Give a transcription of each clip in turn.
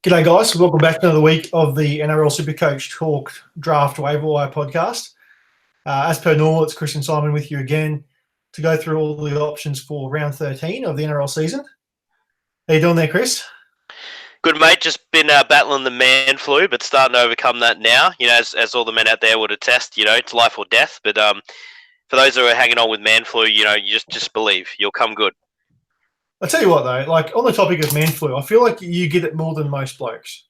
G'day, guys. Welcome back to another week of the NRL Supercoach Talk Draft Waiver Wire podcast. As per normal, it's Chris and Simon with you again to go through all the options for round 13 of the NRL season. How you doing there, Chris? Good, mate. Just been battling the man flu, but starting to overcome that now. You know, as all the men out there would attest, you know, it's life or death. But for those who are hanging on with man flu, you know, you just believe you'll come good. I'll tell you what, though, like on the topic of man flu, I feel like you get it more than most blokes.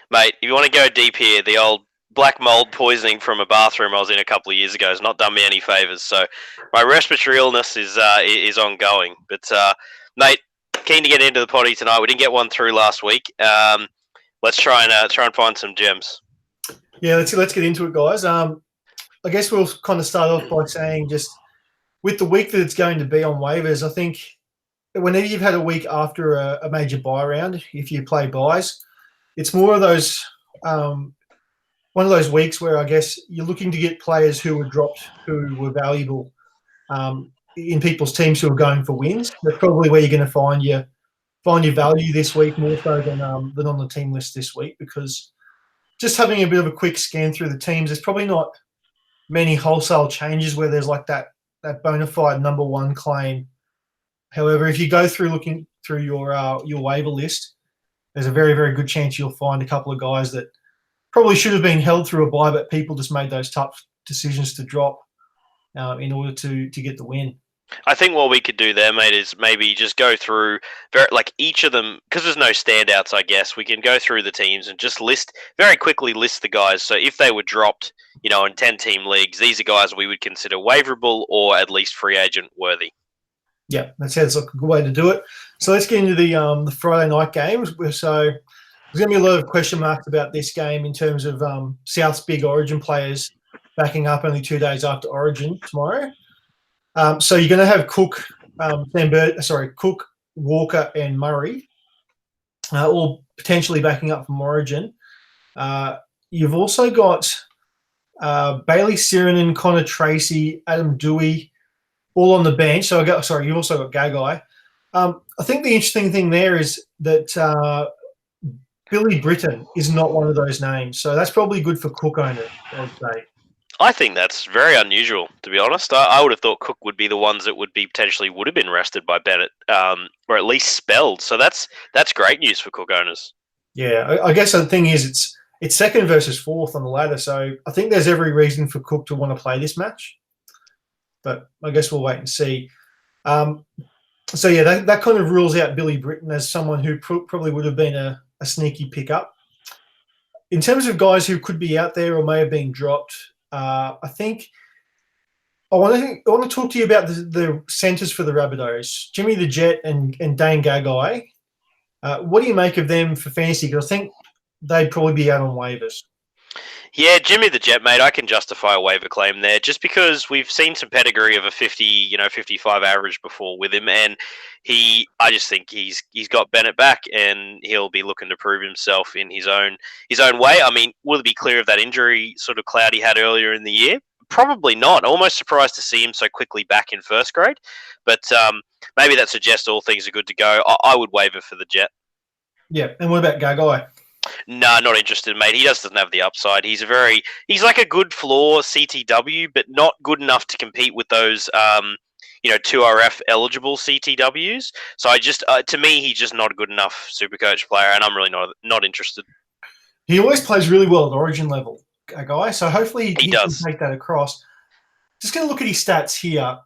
Mate, if you want to go deep here, the old black mold poisoning from a bathroom I was in a couple of years ago has not done me any favours. So my respiratory illness is ongoing. But, mate, keen to get into the potty tonight. We didn't get one through last week. Let's try and find some gems. Yeah, let's get into it, guys. I guess we'll kind of start off by saying just with the week that it's going to be on waivers, I think whenever you've had a week after a major buy round, if you play buys, it's more of those one of those weeks where I guess you're looking to get players who were dropped, who were valuable in people's teams who are going for wins. That's probably where you're going to find your value this week more so than on the team list this week, because just having a bit of a quick scan through the teams, there's probably not many wholesale changes where there's like that bona fide number one claim. However, if you go through looking through your waiver list, there's a very, very good chance you'll find a couple of guys that probably should have been held through a buy, but people just made those tough decisions to drop in order to get the win. I think what we could do there, mate, is maybe just go through each of them, because there's no standouts, I guess. We can go through the teams and just very quickly list the guys. So if they were dropped, you know, in 10-team leagues, these are guys we would consider waiverable or at least free agent worthy. Yeah, that sounds like a good way to do it. So let's get into the Friday night games. So there's going to be a lot of question marks about this game in terms of South's big Origin players backing up only 2 days after Origin tomorrow. So you're going to have Cook, Cook, Walker, and Murray, all potentially backing up from Origin. You've also got Bailey Sirinen, Connor Tracy, Adam Dewey, all on the bench. So you've also got Gagai. I think the interesting thing there is that Billy Britton is not one of those names. So that's probably good for Cook owners, I would say. I think that's very unusual, to be honest. I would have thought Cook would be the ones that would have been rested by Bennett, or at least spelled. So that's great news for Cook owners. Yeah, I guess the thing is it's second versus fourth on the ladder. So I think there's every reason for Cook to want to play this match. But I guess we'll wait and see. So yeah, that kind of rules out Billy Britton as someone who probably would have been a sneaky pickup. In terms of guys who could be out there or may have been dropped, I think I want to talk to you about the centres for the Rabbitohs, Jimmy the Jet and Dane Gagai. What do you make of them for fantasy? Because I think they'd probably be out on waivers. Yeah, Jimmy the Jet, mate, I can justify a waiver claim there just because we've seen some pedigree of a 55 average before with him, and I just think he's got Bennett back and he'll be looking to prove himself in his own way. I mean, will it be clear of that injury sort of cloud he had earlier in the year? Probably not. Almost surprised to see him so quickly back in first grade, but maybe that suggests all things are good to go. I would waiver for the Jet. Yeah, and what about Gagai? No, not interested, mate. He just doesn't have the upside. He's like a good floor CTW, but not good enough to compete with those, 2RF eligible CTWs. So to me, he's just not a good enough Supercoach player, and I'm really not interested. He always plays really well at Origin level, Gagai. So hopefully he does. Can take that across. Just going to look at his stats here,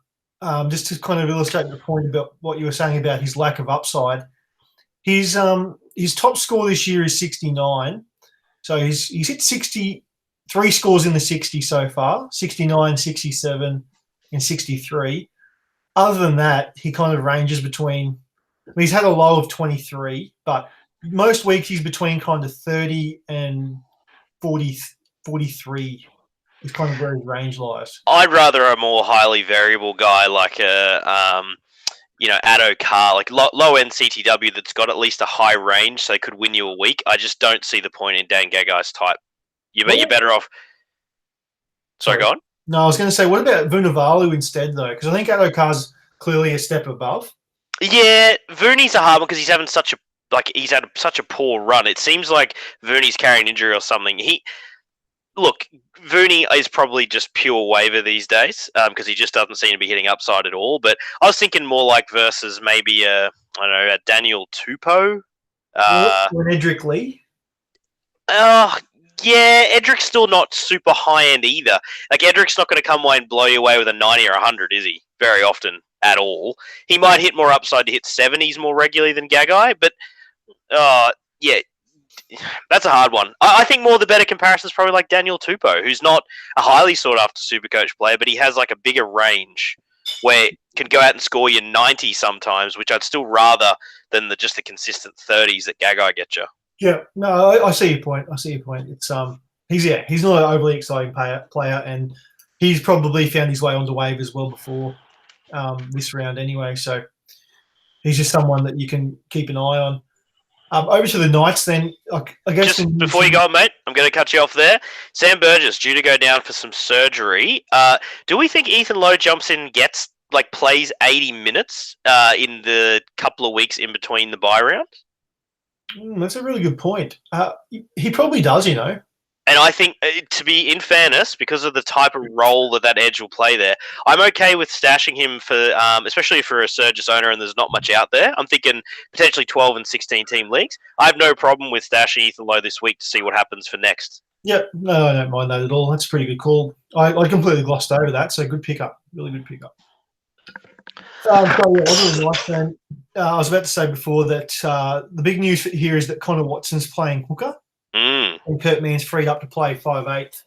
just to kind of illustrate the point about what you were saying about his lack of upside. His top score this year is 69. So he's hit 63 scores in the 60 so far, 69, 67, and 63. Other than that, he kind of ranges between – he's had a low of 23, but most weeks he's between kind of 30 and 43 is kind of where his range lies. I'd rather a more highly variable guy like Addo Carr, like low-end CTW that's got at least a high range so they could win you a week. I just don't see the point in Dan Gagai's type. You're better off... Sorry, go on. No, I was going to say, what about Vunivalu instead, though? Because I think Addo Carr's clearly a step above. Yeah, Vuni's a hard one because he's having such a he's had such a poor run. It seems like Verney's carrying injury or something. Verney is probably just pure waiver these days because he just doesn't seem to be hitting upside at all. But I was thinking more like versus maybe a Daniel Tupou. Or Edric Lee. Yeah, Edric's still not super high end either. Like Edric's not going to come away and blow you away with a 90 or 100, is he? Very often at all. He might hit more upside to hit 70s more regularly than Gagai, but yeah, that's a hard one. I think more the better comparison is probably like Daniel Tupou, who's not a highly sought after Supercoach player, but he has like a bigger range where can go out and score you 90 sometimes, which I'd still rather than just the consistent 30s that Gagai gets you. Yeah, no, I see your point. It's he's not an overly exciting player, and he's probably found his way onto waivers well before this round anyway. So he's just someone that you can keep an eye on. Over to the Knights then. I guess just before you go, mate, I'm going to cut you off there. Sam Burgess due to go down for some surgery. Do we think Ethan Lowe jumps in and gets plays 80 minutes in the couple of weeks in between the bye round? That's a really good point. He probably does, And I think, to be in fairness, because of the type of role that edge will play there, I'm okay with stashing him for, especially for a Surges owner and there's not much out there. I'm thinking potentially 12 and 16 team leagues. I have no problem with stashing Ethan Lowe this week to see what happens for next. Yeah, no, I don't mind that at all. That's a pretty good call. I completely glossed over that, so good pickup. Really good pickup. I was about to say before that the big news here is that Connor Watson's playing hooker. And Kurt Mann's freed up to play 5'8".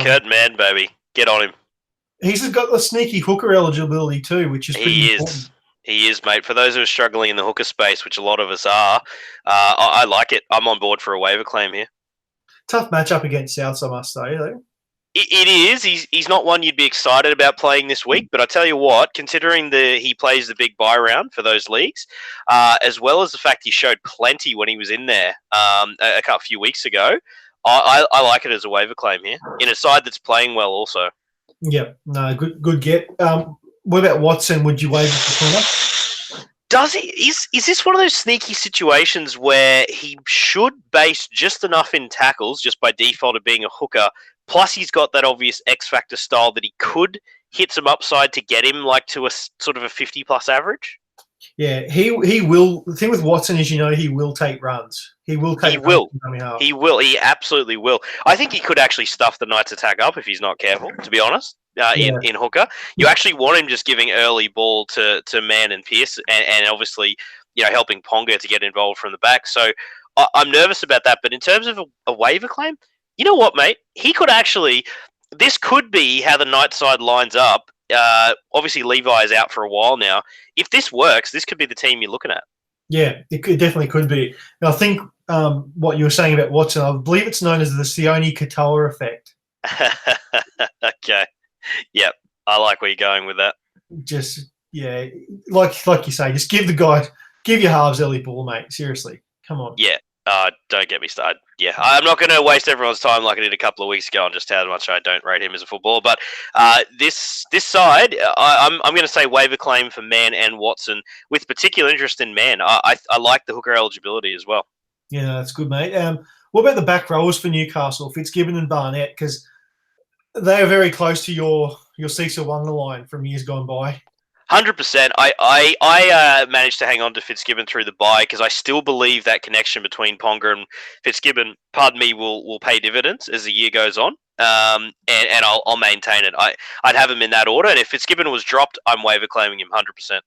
Kurt Mann, baby. Get on him. He's got the sneaky hooker eligibility too, which is pretty important. He is, mate. For those who are struggling in the hooker space, which a lot of us are, I like it. I'm on board for a waiver claim here. Tough matchup against Souths, I must say, though. It is. He's not one you'd be excited about playing this week, but I tell you what, considering he plays the big bye round for those leagues, as well as the fact he showed plenty when he was in there a few weeks ago, I like it as a waiver claim here in a side that's playing well also. Yeah, no, good get. What about Watson? Would you waiver for Connor? Does he? Is this one of those sneaky situations where he should base just enough in tackles just by default of being a hooker? Plus, he's got that obvious X Factor style that he could hit some upside to get him to a sort of a 50-plus average. Yeah, he will. The thing with Watson is, he will take runs. He will take. He will. He absolutely will. I think he could actually stuff the Knights' attack up if he's not careful. To be honest, in hooker, you actually want him just giving early ball to Mann and Pearce, and obviously, helping Ponga to get involved from the back. So I'm nervous about that. But in terms of a waiver claim. You know what, mate? He could actually. This could be how the Knight side lines up. Obviously, Levi is out for a while now. If this works, this could be the team you're looking at. Yeah, it definitely could be. And I think what you were saying about Watson, I believe it's known as the Sione Katoa effect. Okay. Yep. I like where you're going with that. Just, yeah, like you say, just give your halves early ball, mate. Seriously. Come on. Yeah. Don't get me started. Yeah, I'm not going to waste everyone's time like I did a couple of weeks ago on just how much I don't rate him as a footballer. But this side, I'm going to say waiver claim for Mann and Watson with particular interest in Mann. I like the hooker eligibility as well. Yeah, that's good, mate. What about the back rowers for Newcastle, Fitzgibbon and Barnett? Because they are very close to your Cecil Wonder line from years gone by. 100%. I managed to hang on to Fitzgibbon through the bye because I still believe that connection between Ponga and Fitzgibbon, will pay dividends as the year goes on. And I'll maintain it. I'd have him in that order. And if Fitzgibbon was dropped, I'm waiver claiming him 100%.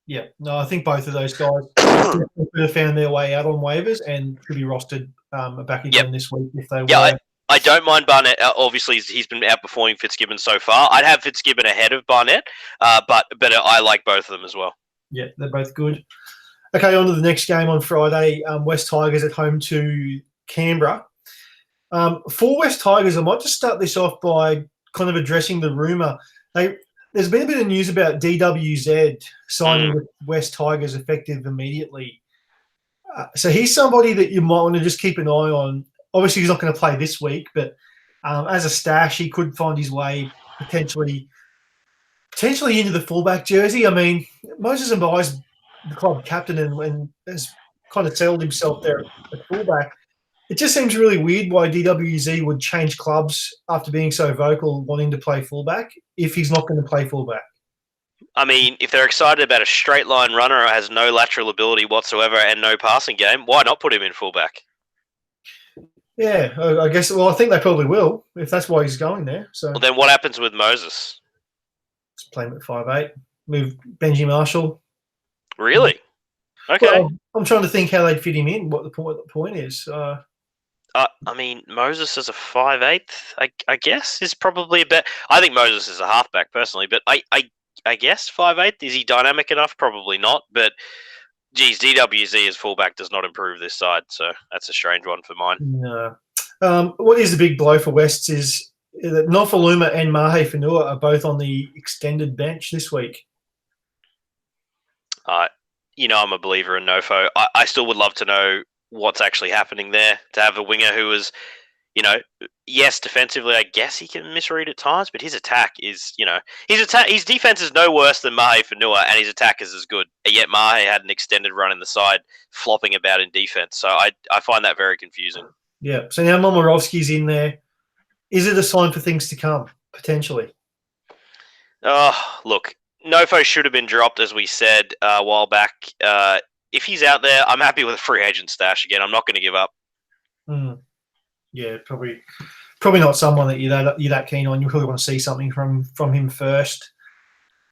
Yeah, no, I think both of those guys could have found their way out on waivers and should be rostered back again this week if they were. I don't mind Barnett. Obviously, he's been outperforming Fitzgibbon so far. I'd have Fitzgibbon ahead of Barnett, but I like both of them as well. Yeah, they're both good. Okay, on to the next game on Friday. West Tigers at home to Canberra. For West Tigers, I might just start this off by kind of addressing the rumour. There's been a bit of news about DWZ signing with West Tigers effective immediately. So he's somebody that you might want to just keep an eye on. Obviously, he's not going to play this week, but as a stash, he could find his way potentially into the fullback jersey. I mean, Moses Mbai's the club captain and has kind of settled himself there at fullback. It just seems really weird why DWZ would change clubs after being so vocal, wanting to play fullback, if he's not going to play fullback. I mean, if they're excited about a straight line runner who has no lateral ability whatsoever and no passing game, why not put him in fullback? Yeah, I guess. Well, I think they probably will if that's why he's going there. So Well, then what happens with Moses? just play him at 5'8", move Benji Marshall. Really? Okay. Well, I'm trying to think how they'd fit him in. What the point is. I mean, Moses as a 5'8", I guess, is probably a bit. I think Moses is a halfback personally, but I guess 5'8". Is he dynamic enough? Probably not. But geez, DWZ as fullback does not improve this side, so that's a strange one for mine. No. What is the big blow for Wests is that Nofaluma and Mahe Fanua are both on the extended bench this week. I'm a believer in Nofo. I still would love to know what's actually happening there. To have a winger who is, yes, defensively, I guess he can misread at times, but his attack is, his defense is no worse than Mahe Fanua, and his attack is as good. And yet Mahe had an extended run in the side, flopping about in defense. So I find that very confusing. Yeah. So now Momorovsky's in there. Is it a sign for things to come, potentially? Oh, look, Nofo should have been dropped, as we said a while back. If he's out there, I'm happy with a free agent stash again. I'm not going to give up. Yeah, probably not someone that you're that keen on. You probably want to see something from him first.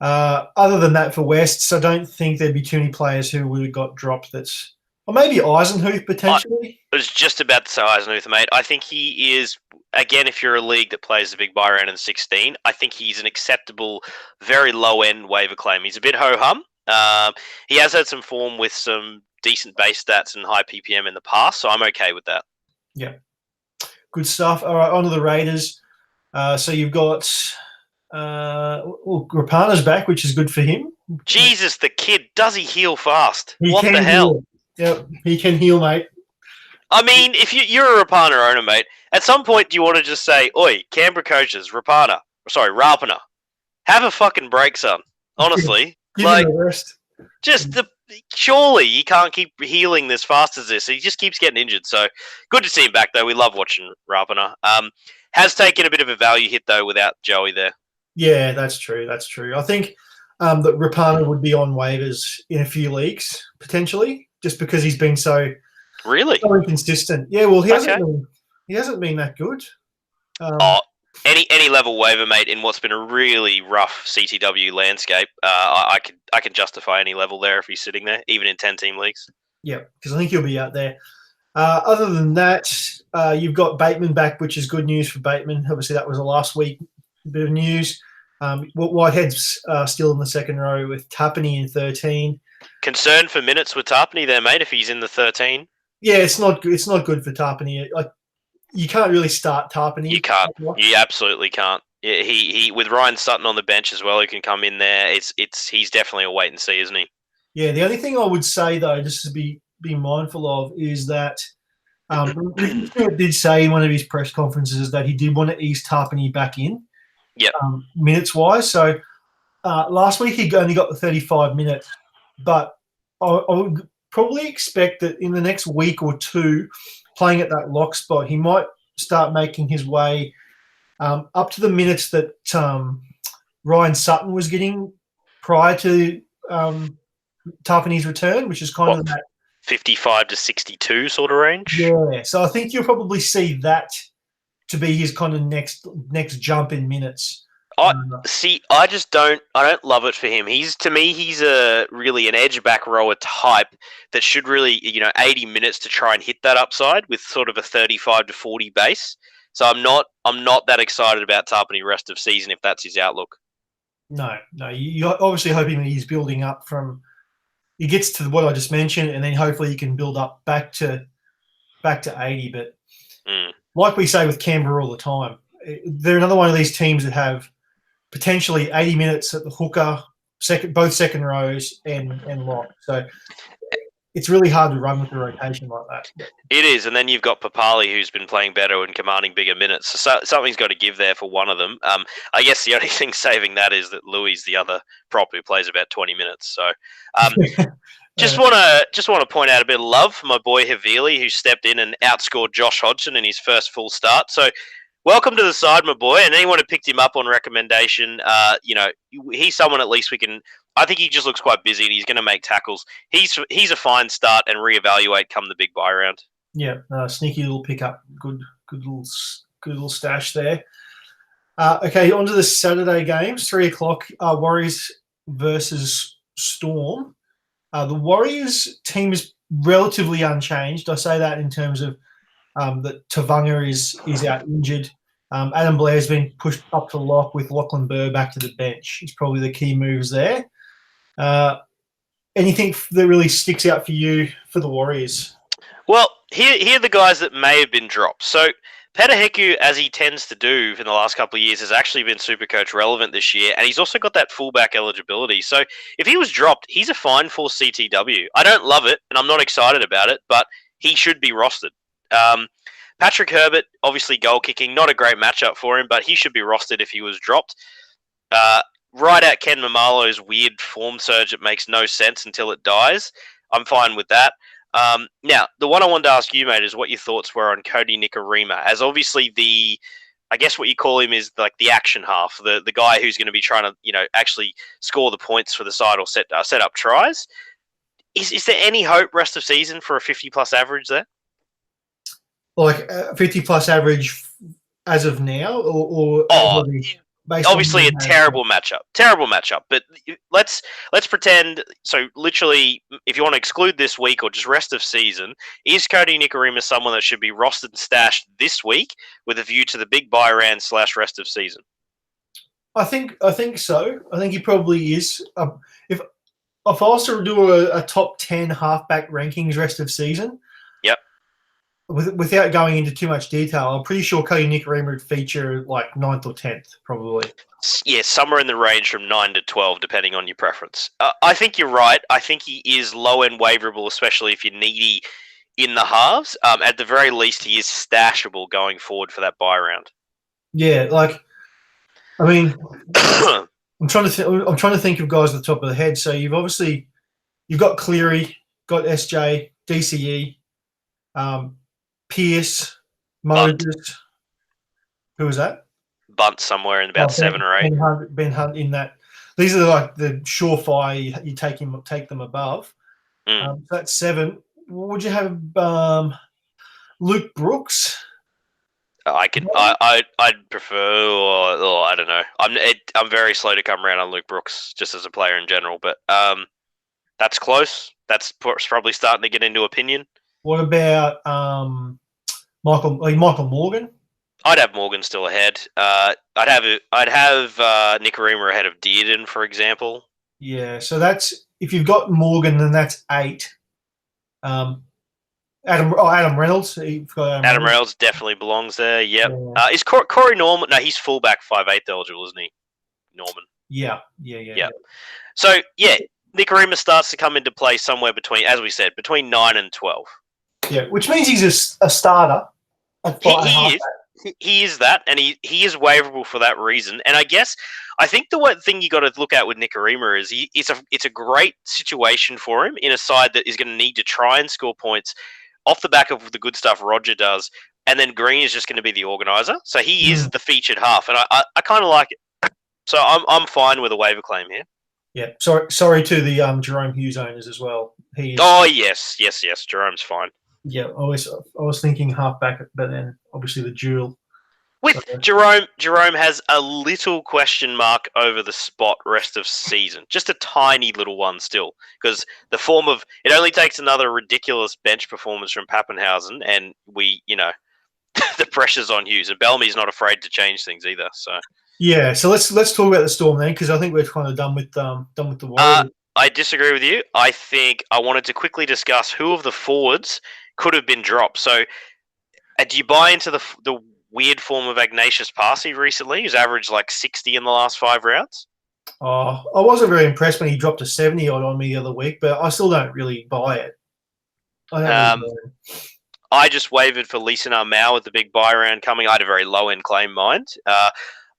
Other than that, for Wests, I don't think there'd be too many players who would have got dropped. Or maybe Eisenhuth potentially. I was just about to say Eisenhuth, mate. I think he is, again, if you're a league that plays the big buy round in 16, I think he's an acceptable, very low-end waiver claim. He's a bit ho-hum. He has had some form with some decent base stats and high PPM in the past, so I'm okay with that. Yeah. Good stuff. All right, on to the Raiders. So you've got Rapana's back, which is good for him. Jesus, the kid, does he heal fast? What the hell? Yep, he can heal, mate. I mean, if you're a Rapana owner, mate, at some point do you want to just say, oi, Canberra coaches, Rapana, have a fucking break, son. Honestly. Give him a rest. Surely he can't keep healing this fast as this. He just keeps getting injured. So good to see him back, though. We love watching Rapana. Has taken a bit of a value hit, though, without Joey there. Yeah, that's true. I think that Rapana would be on waivers in a few leagues, potentially, just because he's been so inconsistent. Yeah, well, he hasn't been that good. Any level waiver, mate, in what's been a really rough CTW landscape, I can justify any level there if he's sitting there, even in 10-team leagues. Yeah, because I think he'll be out there. Other than that, you've got Bateman back, which is good news for Bateman. Obviously, that was a last week bit of news. Whitehead's still in the second row with Tapani in 13. Concern for minutes with Tapani there, mate, if he's in the 13. Yeah, it's not good for Tapani. Like, you can't really start Tapani. You can't. You absolutely can't. He with Ryan Sutton on the bench as well, who can come in there. He's definitely a wait and see, isn't he? Yeah. The only thing I would say though, just to be mindful of, is that Ricky did say in one of his press conferences that he did want to ease Tapani back in. Yep. Minutes wise. So last week he only got the 35 minutes, but I would probably expect that in the next week or two, playing at that lock spot, he might start making his way up to the minutes that Ryan Sutton was getting prior to Tapani's return, which is kind of that 55 to 62 sort of range. Yeah, so I think you'll probably see that to be his kind of next jump in minutes. I don't love it for him. He's really an edge back rower type that should really, 80 minutes to try and hit that upside with sort of a 35 to 40 base. So I'm not that excited about Tapani rest of season if that's his outlook. No, you're obviously hoping that he's building up from, he gets to what I just mentioned, and then hopefully he can build up back to 80. But like we say with Canberra all the time, they're another one of these teams that have potentially 80 minutes at the hooker, both second rows and lock. So it's really hard to run with the rotation like that. It is, and then you've got Papali, who's been playing better and commanding bigger minutes. So something's got to give there for one of them. I guess the only thing saving that is that Louis, the other prop, who plays about 20 minutes. So Just want to point out a bit of love for my boy Havili, who stepped in and outscored Josh Hodgson in his first full start. So, welcome to the side, my boy. And anyone who picked him up on recommendation, he's someone at least we can. I think he just looks quite busy and he's going to make tackles. He's a fine start and reevaluate come the big buy round. Yeah, sneaky little pickup. Good little stash there. Okay, on to the Saturday games. 3:00. Warriors versus Storm. The Warriors team is relatively unchanged. I say that in terms of that Tavanga is out injured. Adam Blair's been pushed up to lock with Lachlan Burr back to the bench. It's probably the key moves there. Anything that really sticks out for you for the Warriors? Well, here are the guys that may have been dropped. So Petaheku, as he tends to do in the last couple of years, has actually been Supercoach relevant this year, and he's also got that fullback eligibility. So if he was dropped, he's a fine for CTW. I don't love it, and I'm not excited about it, but he should be rostered. Patrick Herbert, obviously goal kicking, not a great matchup for him, but he should be rostered if he was dropped. Right at Ken Mamalo's weird form surge, it makes no sense until it dies. I'm fine with that. Now, the one I wanted to ask you, mate, is what your thoughts were on Cody Nikorima, as obviously I guess what you call him is like the action half, the guy who's going to be trying to, actually score the points for the side or set up tries. Is there any hope rest of season for a 50-plus average there? Like 50-plus average as of now, or obviously a terrible matchup. But let's pretend. So literally, if you want to exclude this week or just rest of season, is Cody Nikorima someone that should be rostered and stashed this week with a view to the big buy round / rest of season? I think so. I think he probably is. If I was to do a top 10 halfback rankings rest of season, yep. Without going into too much detail, I'm pretty sure Cody Nikorima would feature like 9th or 10th, probably. Yeah, somewhere in the range from 9 to 12, depending on your preference. I think you're right. I think he is low-end waiverable, especially if you're needy in the halves. At the very least, he is stashable going forward for that buy round. Yeah, I mean, I'm trying to think of guys at the top of the head. So you've got Cleary, got SJ, DCE, Pierce, Moses. Who was that? Bunt somewhere in about 7 or 8. Ben Hunt in that. These are like the surefire. You take them above. So that's 7. Would you have Luke Brooks? I'd prefer, or I don't know. I'm very slow to come around on Luke Brooks just as a player in general, but that's close. That's probably starting to get into opinion. What about Michael Morgan? I'd have Morgan still ahead. I'd have Nikorima ahead of Dearden, for example. Yeah, so that's if you've got Morgan, then that's 8. Adam Reynolds. Adam Reynolds definitely belongs there. Yep. Yeah. Is Corey Norman? No, he's fullback 5'8" eligible, isn't he? Norman. Yeah. So Nikorima starts to come into play somewhere between, as we said, between 9 and 12. Yeah, which means he's a starter. He is that, and he is waiverable for that reason. And I think the one thing you got to look at with Nikorima is it's a great situation for him in a side that is going to need to try and score points off the back of the good stuff Roger does, and then Green is just going to be the organizer. So he is the featured half, and I kind of like it. So I'm fine with a waiver claim here. Yeah, sorry to the Jerome Hughes owners as well. Oh yes, Jerome's fine. Yeah, I was thinking halfback, but then obviously the dual. With Jerome has a little question mark over the spot rest of season. Just a tiny little one still. Because the form of... It only takes another ridiculous bench performance from Pappenhausen, and the pressure's on Hughes. And Bellamy's not afraid to change things either, so... Yeah, so let's talk about the Storm then, because I think we're kind of done with the Warriors. I disagree with you. I think I wanted to quickly discuss who of the forwards could have been dropped. So, do you buy into the weird form of Ignatius Parsi recently, who's averaged like 60 in the last 5 rounds? Oh, I wasn't very impressed when he dropped a 70 odd on me the other week, but I still don't really buy it. I just wavered for Leeson Armau with the big buy round coming. I had a very low-end claim mind.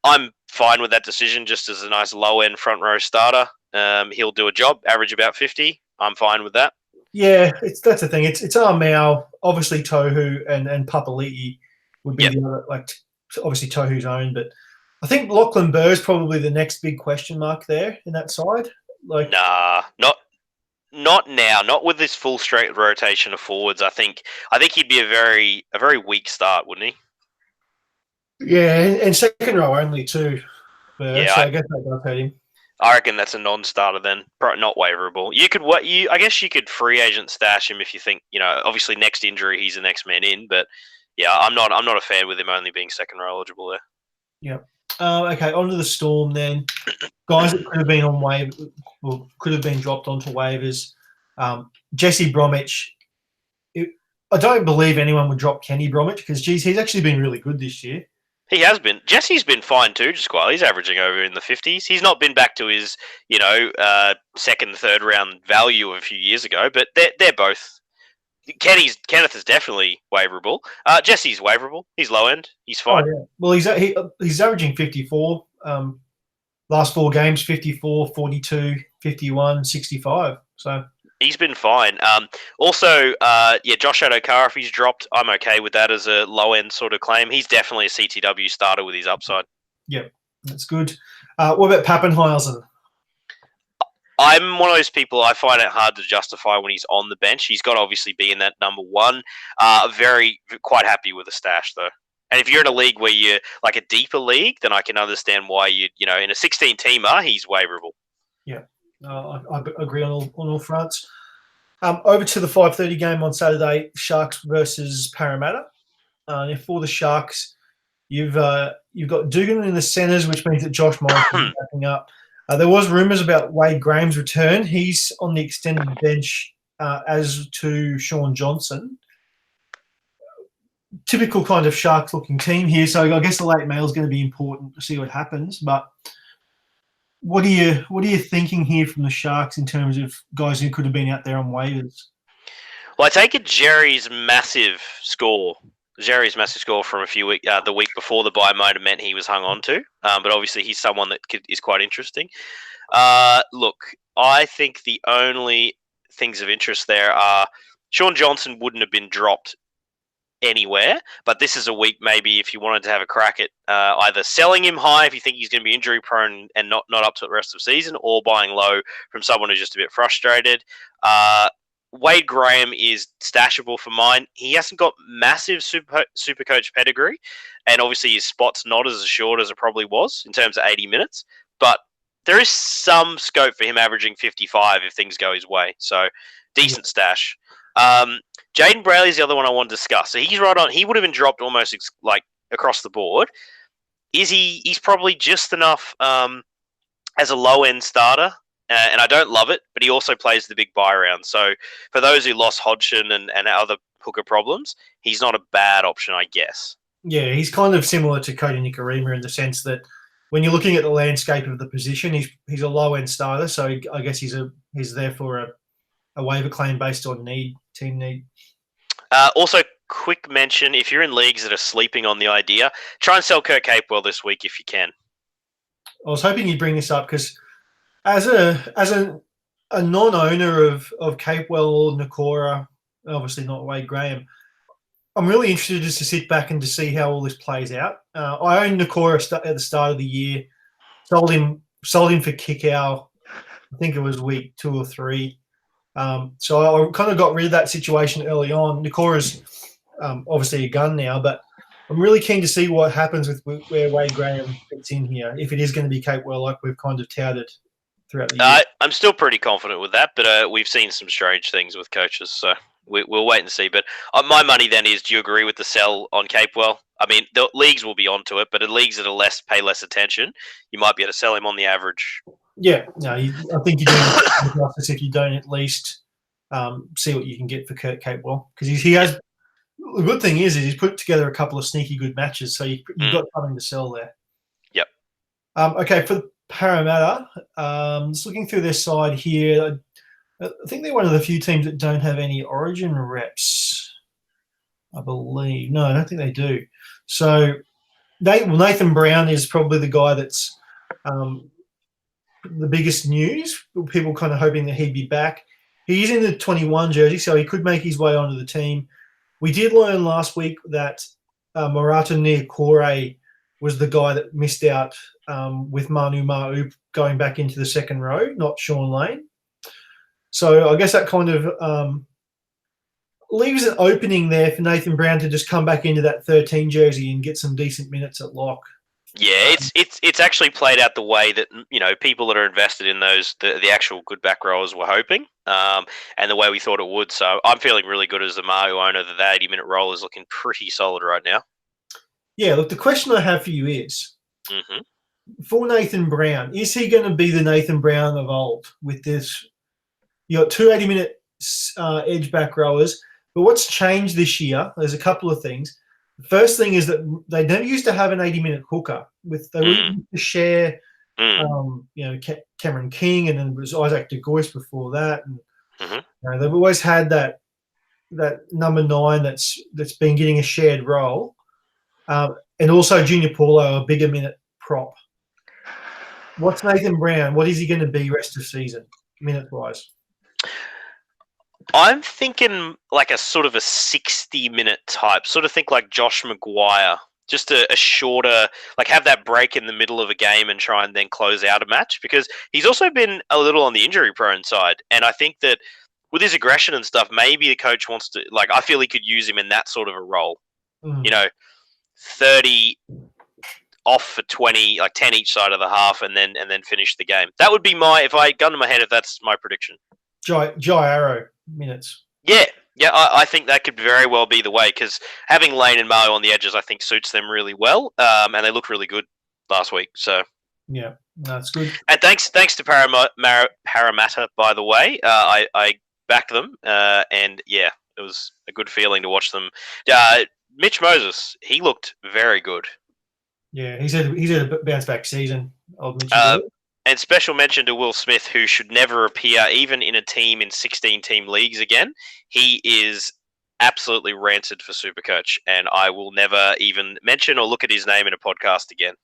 I'm fine with that decision just as a nice low-end front row starter. He'll do a job, average about 50. I'm fine with that. Yeah, that's the thing. It's Armau, obviously Tohu, and Papali'i would be Yep. the other, like obviously Tohu's own, but I think Lachlan Burr is probably the next big question mark there in that side. Like, Nah, not now. Not with this full straight rotation of forwards. I think he'd be a very weak start, wouldn't he? yeah, and second row only too. Burr, Yeah, so I guess that does hurt him. I reckon that's a non-starter then, not waiverable. I guess you could free agent stash him if you think, obviously next injury he's the next man in, but yeah, I'm not a fan with him only being second row eligible there. Yeah. Okay, on to the Storm then. Guys that could have been on could have been dropped onto waivers. Jesse Bromwich. I don't believe anyone would drop Kenny Bromwich because, geez, he's actually been really good this year. He has been. Jesse's been fine too, just quietly. He's averaging over in the 50s. He's not been back to his, second, third round value of a few years ago, but they're both. Kenneth is definitely waiverable. Jesse's waiverable. He's low end. He's fine. Oh, yeah. Well, he's averaging 54. Last 4 games, 54, 42, 51, 65. So he's been fine. Also, Josh Adokar, if he's dropped, I'm okay with that as a low end sort of claim. He's definitely a CTW starter with his upside. Yep, that's good. What about Pappenhausen? I'm one of those people, I find it hard to justify when he's on the bench. He's got to obviously be in that number one. Quite happy with the stash, though. And if you're in a league where you're like a deeper league, then I can understand why in a 16-teamer, he's waiverable. Yeah, I agree on all fronts. Over to the 5:30 game on Saturday, Sharks versus Parramatta. For the Sharks, you've got Dugan in the centres, which means that Josh Morrison is backing up. There was rumours about Wade Graham's return. He's on the extended bench, as to Sean Johnson. Typical kind of Sharks-looking team here, so I guess the late mail is going to be important to see what happens. But what are you thinking here from the Sharks in terms of guys who could have been out there on waivers? Well, I take it Jerry's massive score from the week before the bye might have meant he was hung on to. But obviously he's someone that is quite interesting. Look, I think the only things of interest there are Sean Johnson wouldn't have been dropped anywhere, but this is a week maybe if you wanted to have a crack at either selling him high if you think he's going to be injury prone and not up to the rest of the season, or buying low from someone who's just a bit frustrated. Wade Graham is stashable for mine. He hasn't got massive super coach pedigree, and obviously his spot's not as assured as it probably was in terms of 80 minutes, but there is some scope for him averaging 55 if things go his way. So decent stash. Jaden Brayley's the other one I want to discuss. So he's right on. He would have been dropped almost across the board. He's probably just enough as a low end starter, and I don't love it. But he also plays the big buy round. So for those who lost Hodgson and other hooker problems, he's not a bad option, I guess. Yeah, he's kind of similar to Cody Nikorima in the sense that when you're looking at the landscape of the position, he's a low end starter. So I guess he's there for a waiver claim based on team need. Also, quick mention, if you're in leagues that are sleeping on the idea, try and sell Kurt Capewell this week if you can. I was hoping you'd bring this up because as a non-owner of Capewell or Nakora, obviously not Wade Graham, I'm really interested just to sit back and to see how all this plays out. I owned Nakora at the start of the year, sold him for Kickow. I think it was week 2 or 3. So I kind of got rid of that situation early on. Nakora's obviously a gun now, but I'm really keen to see what happens with where Wade Graham fits in here, if it is going to be Capewell like we've kind of touted throughout the year. I'm still pretty confident with that, but we've seen some strange things with coaches, so we'll wait and see. But my money then is, do you agree with the sell on Capewell? I mean, the leagues will be onto it, but in leagues that pay less attention, you might be able to sell him on the average. Yeah, no, I think you're doing justice if you don't at least see what you can get for Kurt Capewell, because he has. The good thing is he's put together a couple of sneaky good matches, so you've got something to sell there. Yep. Okay, for the Parramatta, just looking through their side here, I think they're one of the few teams that don't have any Origin reps, I believe. No, I don't think they do. So Nathan Brown is probably the guy that's the biggest news. People kind of hoping that he'd be back. He is in the 21 jersey, so he could make his way onto the team. We did learn last week that Murata Niokore was the guy that missed out with Manu Ma'u going back into the second row, not Sean Lane. So I guess that kind of leaves an opening there for Nathan Brown to just come back into that 13 jersey and get some decent minutes at lock. Yeah, it's actually played out the way that people that are invested in those the actual good back rowers were hoping, and the way we thought it would. So I'm feeling really good as a Mahu owner that the 80-minute role is looking pretty solid right now. Yeah, look, the question I have for you is, for Nathan Brown, is he going to be the Nathan Brown of old with this? You got two 80-minute edge back rowers, but what's changed this year? There's a couple of things. The first thing is that they never used to have an 80-minute hooker. They used to share, Cameron King, and then it was Isaac de Gois before that. And they've always had that number 9 that's been getting a shared role, and also Junior Paulo, a bigger minute prop. What's Nathan Brown? What is he going to be rest of season, minute-wise? I'm thinking like a sort of a 60-minute type, sort of think like Josh Maguire, just a shorter, like have that break in the middle of a game and try and then close out a match, because he's also been a little on the injury-prone side. And I think that with his aggression and stuff, maybe the coach wants to, I feel he could use him in that sort of a role. 30 off for 20, like 10 each side of the half, and then finish the game. That would be if I gun to my head, if that's my prediction. Jai Arrow minutes. Yeah, I think that could very well be the way, because having Lane and Mario on the edges, I think, suits them really well, and they looked really good last week. So yeah, that's good. And thanks to Parramatta, by the way. I backed them, and yeah, it was a good feeling to watch them. Mitch Moses, he looked very good. Yeah, he's had a bounce back season. Old Mitch. And special mention to Will Smith, who should never appear even in a team in 16-team leagues again. He is absolutely rancid for Supercoach, and I will never even mention or look at his name in a podcast again.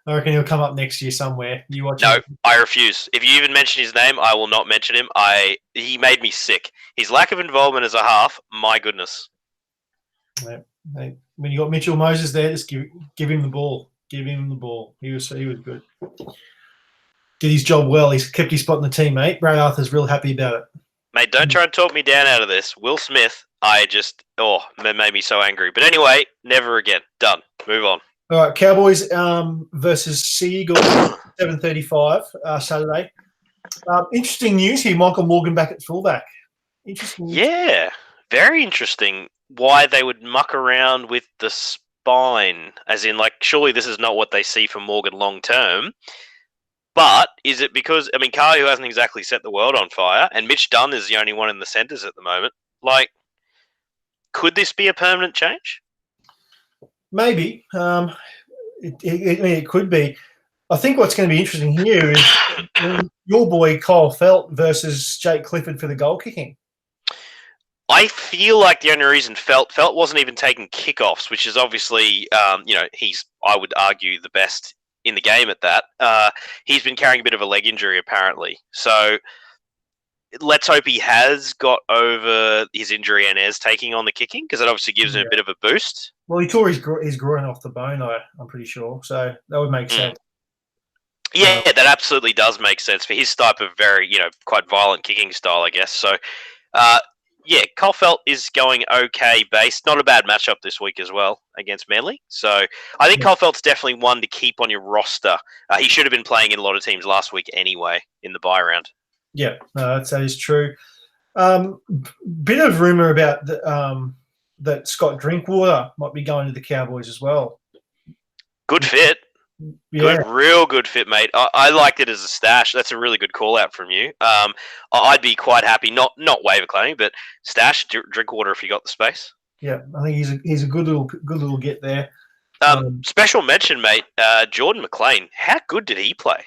I reckon he'll come up next year somewhere. You watch? No, I refuse. If you even mention his name, I will not mention him. He made me sick. His lack of involvement as a half, my goodness. Yeah. When you got Mitchell Moses there, just give him the ball. Give him the ball. He was good. Did his job well. He's kept his spot in the team, mate. Brad Arthur's real happy about it. Mate, don't try and talk me down out of this. Will Smith, it made me so angry. But anyway, never again. Done. Move on. All right, Cowboys versus Sea Eagles, 7:35 Saturday. Interesting news here. Michael Morgan back at fullback. Interesting. Yeah, very interesting. Why they would muck around with the spine, as in, surely this is not what they see for Morgan long term. But is it because, Kahu hasn't exactly set the world on fire, and Mitch Dunn is the only one in the centres at the moment. Could this be a permanent change? Maybe. It could be. I think what's going to be interesting here is your boy Kyle Felt versus Jake Clifford for the goal kicking. I feel like the only reason Felt wasn't even taking kickoffs, which is obviously, he's, I would argue, the best in the game at that. He's been carrying a bit of a leg injury, apparently. So let's hope he has got over his injury and is taking on the kicking, because that obviously gives him a bit of a boost. Well, he tore his groin off the bone, I'm pretty sure. So that would make sense. Yeah, that absolutely does make sense for his type of very, quite violent kicking style, I guess. So, yeah, Kyle Felt is going okay based. Not a bad matchup this week as well against Manly. So I think Kyle Felt's definitely one to keep on your roster. He should have been playing in a lot of teams last week anyway in the bye round. Yeah, that is true. Bit of rumour about that Scott Drinkwater might be going to the Cowboys as well. Good fit. Yeah. Real good fit, mate. I liked it as a stash. That's a really good call out from you. I'd be quite happy, not waiver claiming, but stash Drinkwater if you got the space. Yeah, I think he's a good little get there. Special mention, mate. Jordan McLean. How good did he play?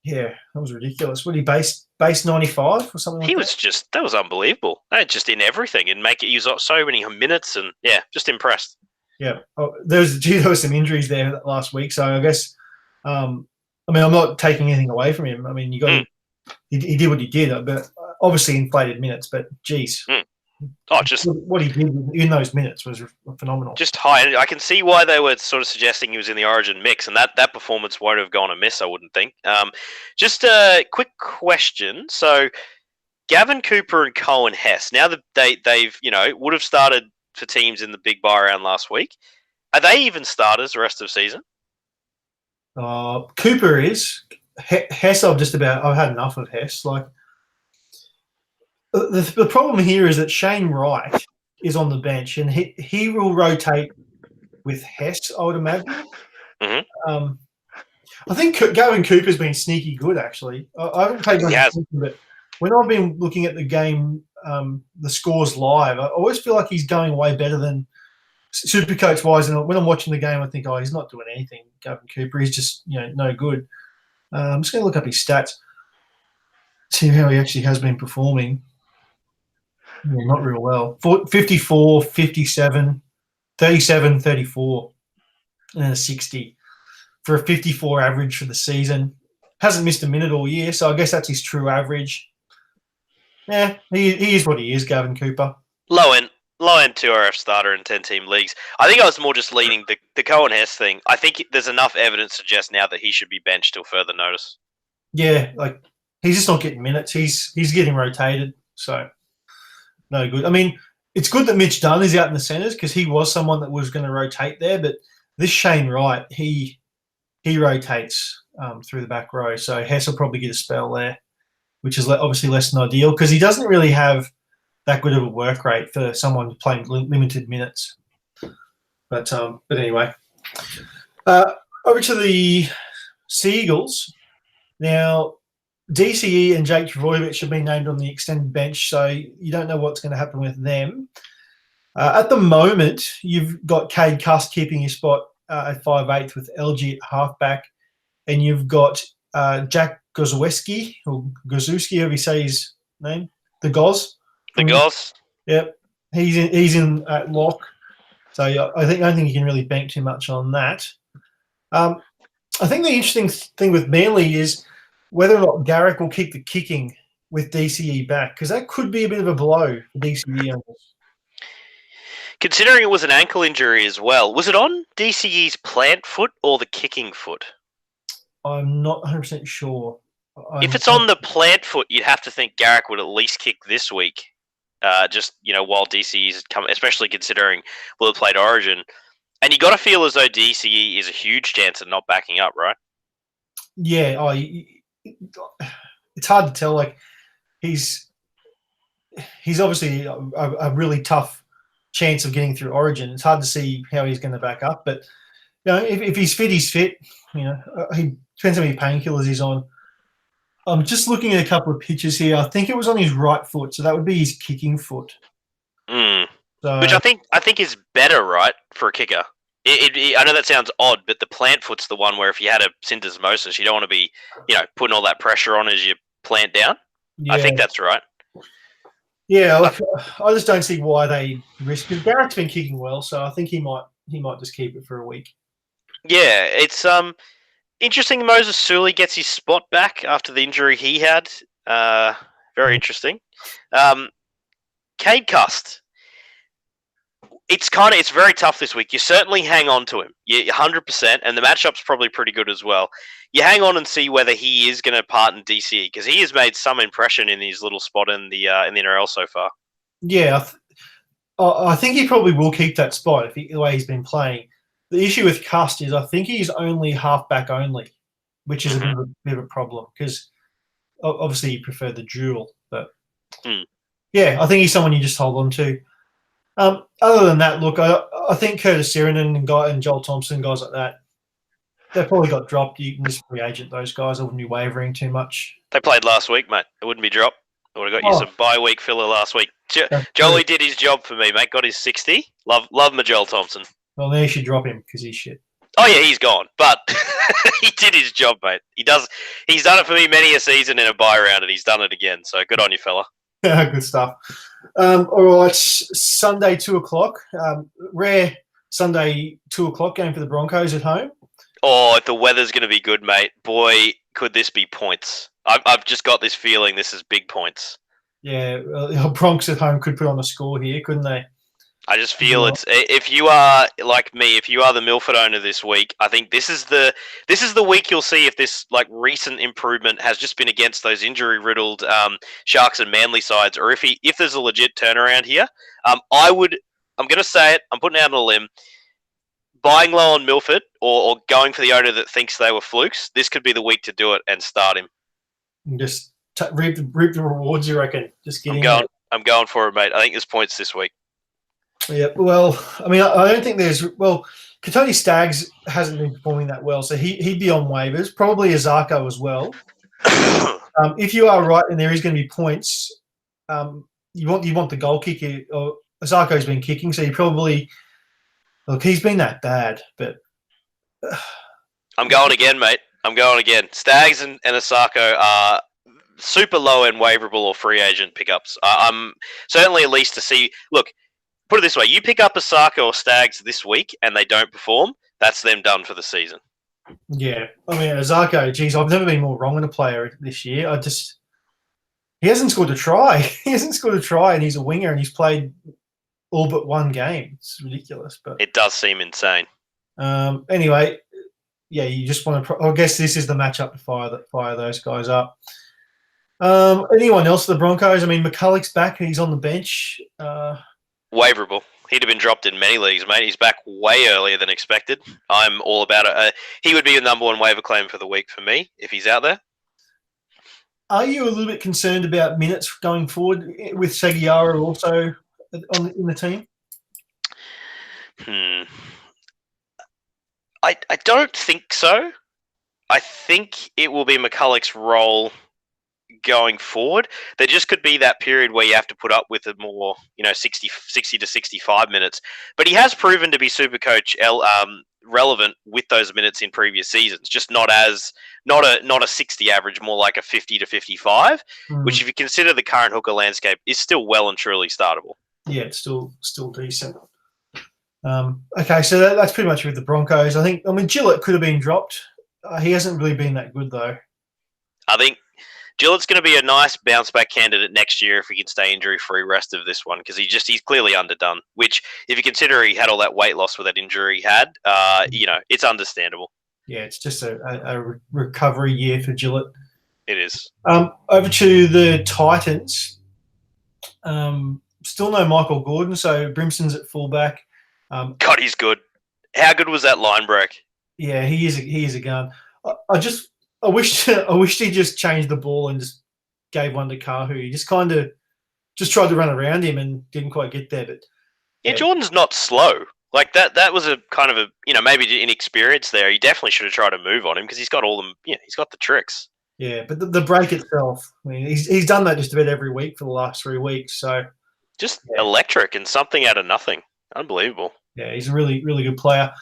Yeah, that was ridiculous. What did he base 95 or something? That was unbelievable. Just in everything and make it use up so many minutes, and yeah, just impressed. Yeah, there was some injuries there last week, so I guess I'm not taking anything away from him. You got he did what he did, but Obviously inflated minutes, but geez. Oh, just What he did in those minutes was phenomenal. just high. I can see why they were sort of suggesting he was in the Origin mix, and that performance won't have gone amiss, I wouldn't think. Just a quick question. So, Gavin Cooper and Cohen Hess, now that they've would have started for teams in the big buy round last week, are they even starters the rest of the season? Cooper is. Hess, I've had enough of Hess. Like the problem here is that Shane Wright is on the bench, and he will rotate with Hess, I would imagine. Mm-hmm. I think Gavin Cooper's been sneaky good, actually. I haven't paid much attention, but when I've been looking at the game, the scores live, I always feel like he's going way better than Supercoach wise. And when I'm watching the game, I think, he's not doing anything, Gavin Cooper. He's just, no good. I'm just going to look up his stats, see how he actually has been performing. Yeah, not real well. 54, 57, 37, 34, and a 60 for a 54 average for the season. Hasn't missed a minute all year, so I guess that's his true average. Yeah, he is what he is, Gavin Cooper. Low end 2RF starter in 10-team leagues. I think I was more just leaning the Cohen Hess thing. I think there's enough evidence to suggest now that he should be benched till further notice. Yeah, like he's just not getting minutes. He's getting rotated, so no good. I mean, it's good that Mitch Dunn is out in the centres because he was someone that was going to rotate there, but this Shane Wright, he rotates through the back row, so Hess will probably get a spell there, which is obviously less than ideal because he doesn't really have that good of a work rate for someone playing limited minutes. But anyway, over to the Seagulls. Now, DCE and Jake Travojevic have been named on the extended bench, so you don't know what's going to happen with them. At the moment, you've got Cade Cust keeping his spot at 5'8" with LG at halfback, and you've got Jack Gozowski, or Gozowski, however you say his name, the Goz. The Goz? Yep. He's in at lock, so I don't think you can really bank too much on that. I think the interesting thing with Manly is whether or not Garrick will keep the kicking with DCE back, because that could be a bit of a blow for DCE owners. Considering it was an ankle injury as well, was it on DCE's plant foot or the kicking foot? I'm not 100% sure. If it's on the plant foot, you'd have to think Garrick would at least kick this week, while DCE's come, especially considering will have played Origin. And you got to feel as though DCE is a huge chance of not backing up, right? Yeah, it's hard to tell. Like he's obviously a really tough chance of getting through Origin. It's hard to see how he's going to back up, but if he's fit, he's fit. He depends how many painkillers he's on. I'm just looking at a couple of pictures here. I think it was on his right foot, so that would be his kicking foot. So, which I think is better, right, for a kicker. I know that sounds odd, but the plant foot's the one where if you had a syndesmosis, you don't want to be, putting all that pressure on as you plant down. Yeah. I think that's right. Yeah, I just don't see why they risk it. Garrett's been kicking well, so I think he might just keep it for a week. Yeah, it's interesting. Moses Suley gets his spot back after the injury he had. Very interesting. Cade Cust. It's very tough this week. You certainly hang on to him. 100%, and the matchup's probably pretty good as well. You hang on and see whether he is going to part in DCE, because he has made some impression in his little spot in the NRL so far. Yeah, I think he probably will keep that spot the way he's been playing. The issue with Cust is I think he's only halfback only, which is a bit of a problem because obviously you prefer the dual. But yeah, I think he's someone you just hold on to. Other than that, look, I think Curtis Sirenen and Joel Thompson, guys like that, they probably got dropped. You can just free agent those guys. I wouldn't be wavering too much. They played last week, mate. It wouldn't be dropped. I would have got you some bye-week filler last week. Jolie did his job for me, mate. Got his 60. Love my Joel Thompson. Well, then you should drop him because he's shit. Oh, yeah, he's gone. But he did his job, mate. He's done it for me many a season in a bye round, and he's done it again. So good on you, fella. Good stuff. All right, Sunday 2:00. Rare Sunday 2:00 game for the Broncos at home. Oh, if the weather's going to be good, mate, boy, could this be points. I've just got this feeling this is big points. Yeah, the Bronx at home could put on a score here, couldn't they? I just feel it's if you are like me, if you are the Milford owner this week, I think this is the week you'll see if this like recent improvement has just been against those injury riddled Sharks and Manly sides, or if there's a legit turnaround here. I'm going to say it. I'm putting out on a limb. Buying low on Milford or going for the owner that thinks they were flukes. This could be the week to do it and start him. And just reap the rewards, you reckon? Just get I'm going for it, mate. I think there's points this week. Yeah, well, I mean, I don't think Katoni Staggs hasn't been performing that well, so he'd be on waivers. Probably Azarko as well. If you are right, and there is going to be points, you want the goal kicker. Or Azarko's been kicking, so you probably he's been that bad. But I'm going again, mate. I'm going again. Staggs and Asako are super low end waiverable or free agent pickups. I'm certainly at least to see. Look, put it this way: you pick up Asako or Staggs this week, and they don't perform. That's them done for the season. Yeah, I mean Azarko. Geez, I've never been more wrong on a player this year. He hasn't scored a try. He hasn't scored a try, and he's a winger, and he's played all but one game. It's ridiculous, but it does seem insane. Anyway. Yeah, you just want to. I guess this is the matchup to fire those guys up. Anyone else? The Broncos. I mean, McCulloch's back. He's on the bench. Waiverable. He'd have been dropped in many leagues, mate. He's back way earlier than expected. I'm all about it. He would be a number one waiver claim for the week for me if he's out there. Are you a little bit concerned about minutes going forward with Seguiara also in the team? I don't think so. I think it will be McCulloch's role going forward. There just could be that period where you have to put up with a more, 60 to 65 minutes. But he has proven to be Supercoach relevant with those minutes in previous seasons. Just not a 60 average, more like a 50 to 55, which if you consider the current hooker landscape is still well and truly startable. Yeah, it's still decent. Okay, so that's pretty much with the Broncos. I mean, Gillett could have been dropped. He hasn't really been that good, though. I think Gillett's going to be a nice bounce-back candidate next year if he can stay injury-free rest of this one, because he's clearly underdone, which, if you consider he had all that weight loss with that injury he had, it's understandable. Yeah, it's just a recovery year for Gillett. It is. Over to the Titans. Still no Michael Gordon, so Brimson's at fullback. God, he's good. How good was that line break? Yeah, he is a gun. I wished he just changed the ball and just gave one to Kahu. He just kind of tried to run around him and didn't quite get there. But yeah, Jordan's not slow. Like that was a kind of a maybe inexperience there. He definitely should have tried to move on him because he's got all them. Yeah, he's got the tricks. Yeah, but the break itself. I mean, he's done that just about every week for the last 3 weeks. So just electric and something out of nothing. Unbelievable. Yeah, he's a really, really good player.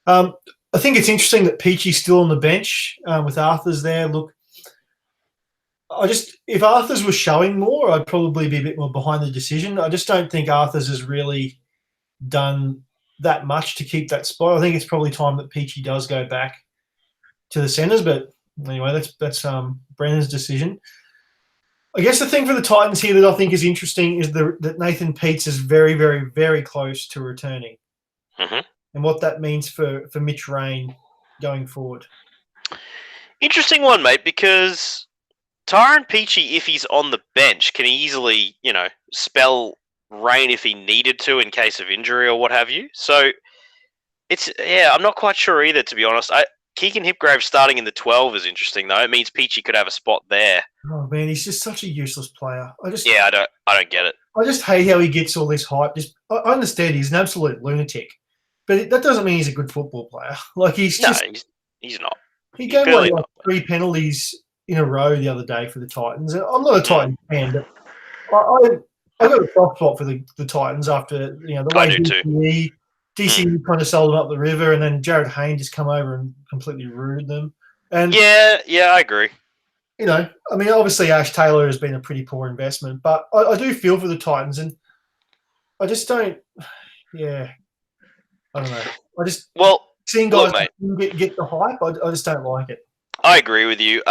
I think it's interesting that Peachy's still on the bench with Arthurs there. Look, if Arthurs was showing more, I'd probably be a bit more behind the decision. I just don't think Arthurs has really done that much to keep that spot. I think it's probably time that Peachy does go back to the centres. But anyway, that's Brennan's decision. I guess the thing for the Titans here that I think is interesting is that Nathan Peets is very, very, very close to returning. Mm-hmm. And what that means for Mitch Rain going forward. Interesting one, mate, because Tyron Peachy, if he's on the bench, can easily, spell Rain if he needed to in case of injury or what have you. So, I'm not quite sure either, to be honest. Keegan Hipgrave starting in the 12 is interesting, though. It means Peachy could have a spot there. Oh, man, he's just such a useless player. I don't get it. I just hate how he gets all this hype. I understand he's an absolute lunatic, but that doesn't mean he's a good football player. Like he's not. He gave away 3 penalties in a row the other day for the Titans. And I'm not a Titans fan, but I got a soft spot for the Titans after the way I do too. DCE kind of sold them up the river, and then Jared Hayne just come over and completely ruined them. And yeah, I agree. I mean, obviously Ash Taylor has been a pretty poor investment, but I do feel for the Titans, and I just don't. Yeah, I don't know. Seeing guys get the hype, I just don't like it. I agree with you.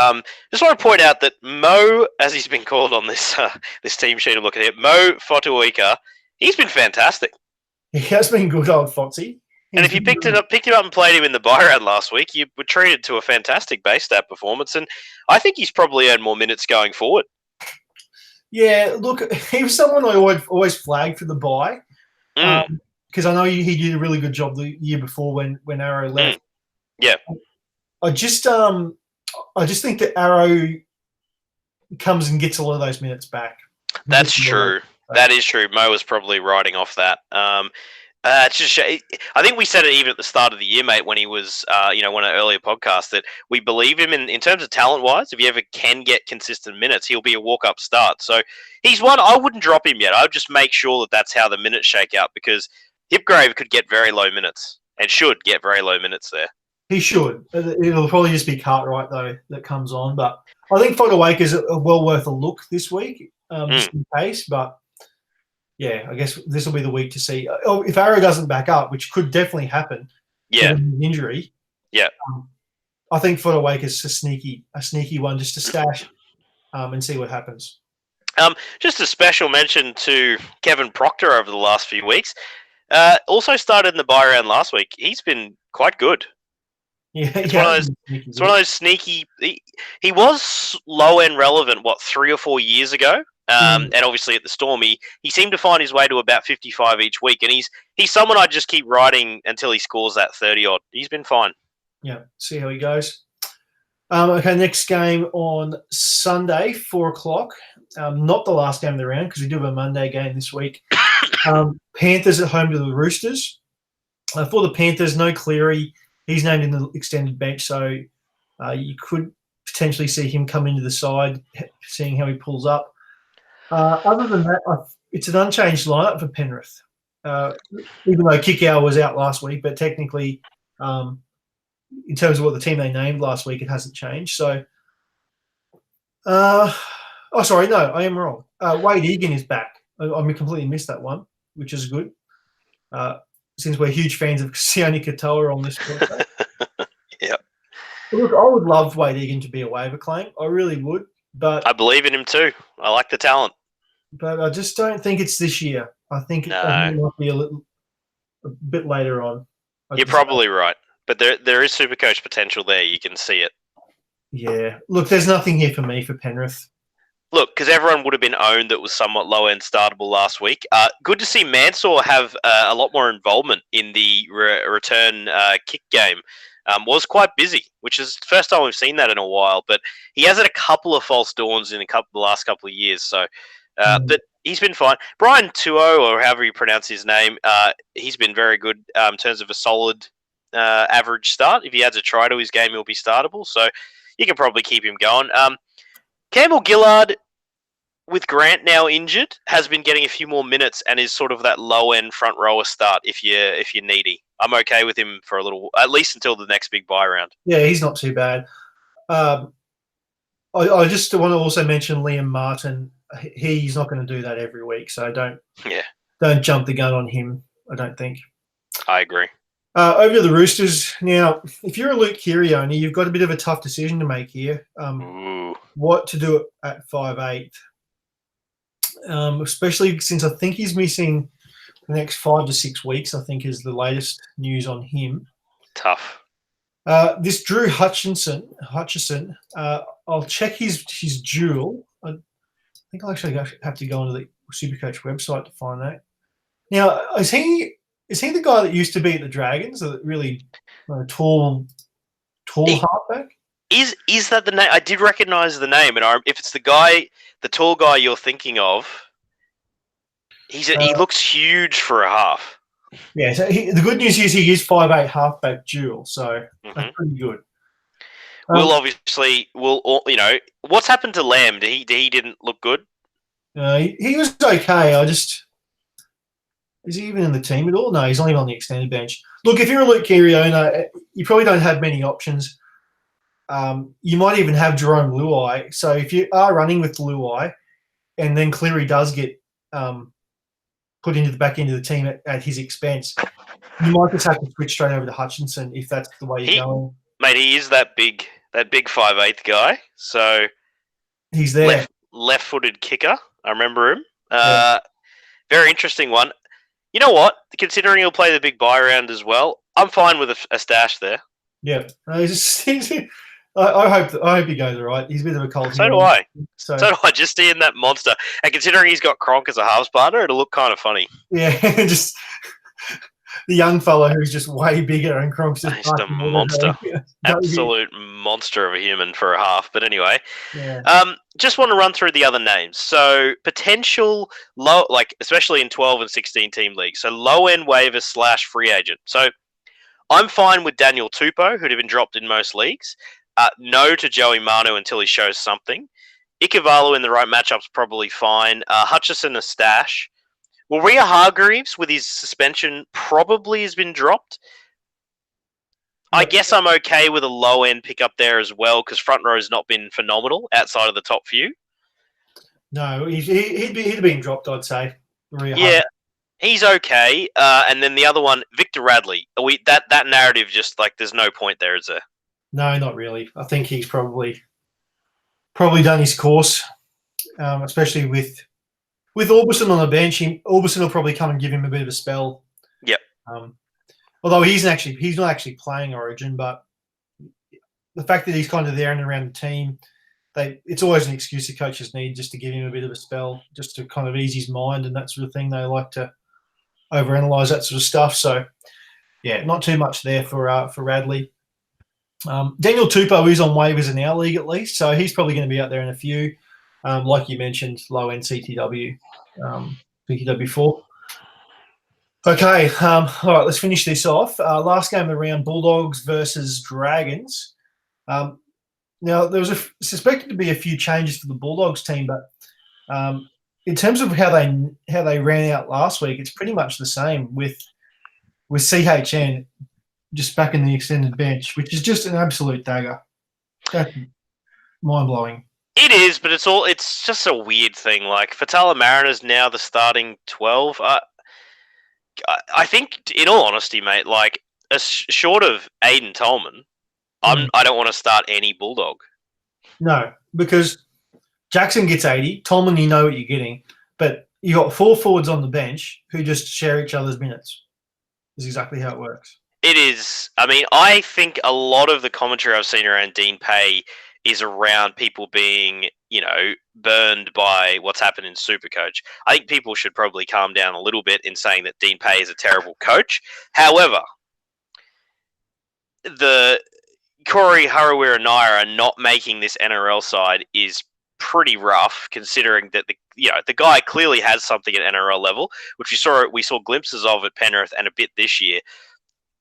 Just want to point out that Mo, as he's been called on this this team sheet I'm looking at, Mo Fotuaika, he's been fantastic. He has been good, old Foxy. And if you picked him up and played him in the buy round last week, you were treated to a fantastic base stat performance, and I think he's probably earned more minutes going forward. Yeah, look, he was someone I always flagged for the buy because I know he did a really good job the year before when Arrow left. Yeah, I just think that Arrow comes and gets a lot of those minutes back. That's true. That is true. Mo was probably riding off that. It's just, I think we said it even at the start of the year, mate, when he was, one of our earlier podcasts, that we believe him in terms of talent-wise. If he ever can get consistent minutes, he'll be a walk-up start. So he's one. I wouldn't drop him yet. I would just make sure that that's how the minutes shake out, because Hipgrave could get very low minutes and should get very low minutes there. He should. It'll probably just be Cartwright, though, that comes on. But I think Fotuaika is well worth a look this week, just in case. But, yeah, I guess this will be the week to see. If Arrow doesn't back up, which could definitely happen, injury, I think Fotuaika is a sneaky one just to stash and see what happens. Just a special mention to Kevin Proctor over the last few weeks. Also started in the buy round last week. He's been quite good. Yeah, it's one of those sneaky. He was low end relevant 3 or 4 years ago, and obviously at the Storm, he seemed to find his way to about 55 each week, and he's someone I just keep riding until he scores that 30 odd. He's been fine. Yeah, see how he goes. Okay, next game on Sunday, 4:00. Not the last game of the round because we do have a Monday game this week. Panthers at home to the Roosters. For the Panthers, no Cleary. He's named in the extended bench, so you could potentially see him come into the side, seeing how he pulls up. Other than that, it's an unchanged lineup for Penrith, even though Kickow was out last week, but technically, in terms of what the team they named last week, it hasn't changed. So, sorry, no, I am wrong. Wade Egan is back. I completely missed that one, which is good. Since we're huge fans of Sione Katoa on this podcast. Yeah. Look, I would love Wade Egan to be a waiver claim. I really would. But I believe in him too. I like the talent. But I just don't think it's this year. I think it might be a bit later on. You're probably right. But there is Supercoach potential there. You can see it. Yeah. Look, there's nothing here for me for Penrith. Look, because everyone would have been owned that was somewhat low-end startable last week. Good to see Mansour have a lot more involvement in the return kick game. Was quite busy, which is the first time we've seen that in a while. But he has had a couple of false dawns in the last couple of years. So, but he's been fine. Brian Tuo, or however you pronounce his name, he's been very good in terms of a solid average start. If he adds a try to his game, he'll be startable. So you can probably keep him going. Campbell Gillard, with Grant now injured, has been getting a few more minutes and is sort of that low-end front rower start if you're needy. I'm okay with him for a little, at least until the next big buy round. Yeah, he's not too bad. I just want to also mention Liam Martin. He's not going to do that every week, so don't jump the gun on him, I don't think. I agree. Over to the Roosters. Now, if you're a Luke Keary owner, you've got a bit of a tough decision to make here. What to do at 5'8", especially since I think he's missing the next 5 to 6 weeks, I think is the latest news on him. Tough. This Drew Hutchison, I'll check his dual. I think I'll actually have to go onto the Supercoach website to find that. Now, is he the guy that used to be at the Dragons, the really tall halfback? Is that the name? I did recognise the name, and if it's the tall guy you're thinking of, he looks huge for a half. Yeah, so the good news is he is 5'8" halfback dual, so that's pretty good. What's happened to Lamb? He didn't look good? He was okay. Is he even in the team at all? No, he's not even on the extended bench. Look, if you're a Luke Keary owner, you probably don't have many options. You might even have Jerome Luai. So if you are running with Luai and then Cleary does get put into the back end of the team at his expense, you might just have to switch straight over to Hutchinson if that's the way you're going. Mate, he is that big that big 5'8" guy. So He's there. left-footed kicker. I remember him. Yeah. Very interesting one. You know what? Considering he'll play the big buy round as well, I'm fine with a stash there. Yeah. No, I hope he goes all right. He's a bit of a cult. So do I. So do I. Just seeing that monster, and considering he's got Kronk as a halves partner, it'll look kind of funny. Yeah, just the young fella who's just way bigger and Kronk's just a monster. Absolute monster of a human for a half. But anyway, just want to run through the other names. So potential low, especially in 12 and 16 team leagues. So low end waiver / free agent. So I'm fine with Daniel Tupou, who'd have been dropped in most leagues. No to Joey Manu until he shows something. Ikavalu in the right matchup's probably fine. Hutchison a stash. Waria Hargreaves, with his suspension, probably has been dropped. I guess I'm okay with a low-end pickup there as well, because front row's not been phenomenal outside of the top few. No, he'd have been dropped, I'd say. Yeah, he's okay. And then the other one, Victor Radley. That narrative just, there's no point there, is there? No, not really. I think he's probably done his course, especially with Orbison on the bench. Orbison will probably come and give him a bit of a spell. Yep. Although he's not actually playing Origin, but the fact that he's kind of there and around the team, it's always an excuse the coaches need just to give him a bit of a spell, just to kind of ease his mind and that sort of thing. They like to overanalyze that sort of stuff. So, yeah, not too much there for Radley. Daniel Tupou is on waivers in our league at least, so he's probably going to be out there in a few. Like you mentioned, low-end CTW, PTW4. Okay, all right, let's finish this off. Last game around, Bulldogs versus Dragons. Now, there was suspected to be a few changes to the Bulldogs team, but in terms of how they ran out last week, it's pretty much the same with CHN just back in the extended bench, which is just an absolute dagger. That's mind-blowing. It is, but it's just a weird thing. Fatala Mariner's now the starting 12. I think, in all honesty, mate, short of Aiden Tolman, I don't want to start any Bulldog. No, because Jackson gets 80. Tolman, you know what you're getting. But you got 4 forwards on the bench who just share each other's minutes. Is exactly how it works. It is. I mean, I think a lot of the commentary I've seen around Dean Pay is around people being, burned by what's happened in Supercoach. I think people should probably calm down a little bit in saying that Dean Pay is a terrible coach. However, the Corey Harawira-Naira not making this NRL side is pretty rough, considering that the guy clearly has something at NRL level, which we saw glimpses of at Penrith and a bit this year.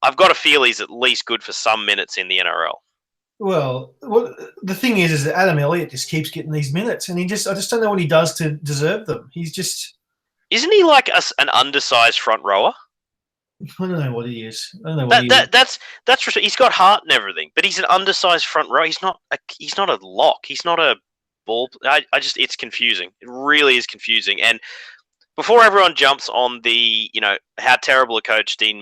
I've got a feel he's at least good for some minutes in the NRL. Well, the thing is that Adam Elliott just keeps getting these minutes, and I just don't know what he does to deserve them. He's just... Isn't he like an undersized front rower? I don't know what he is. I don't know that's he's got heart and everything, but he's an undersized front row. He's not a lock. He's not a ball. It's confusing. It really is confusing. And before everyone jumps on the, how terrible a coach Dean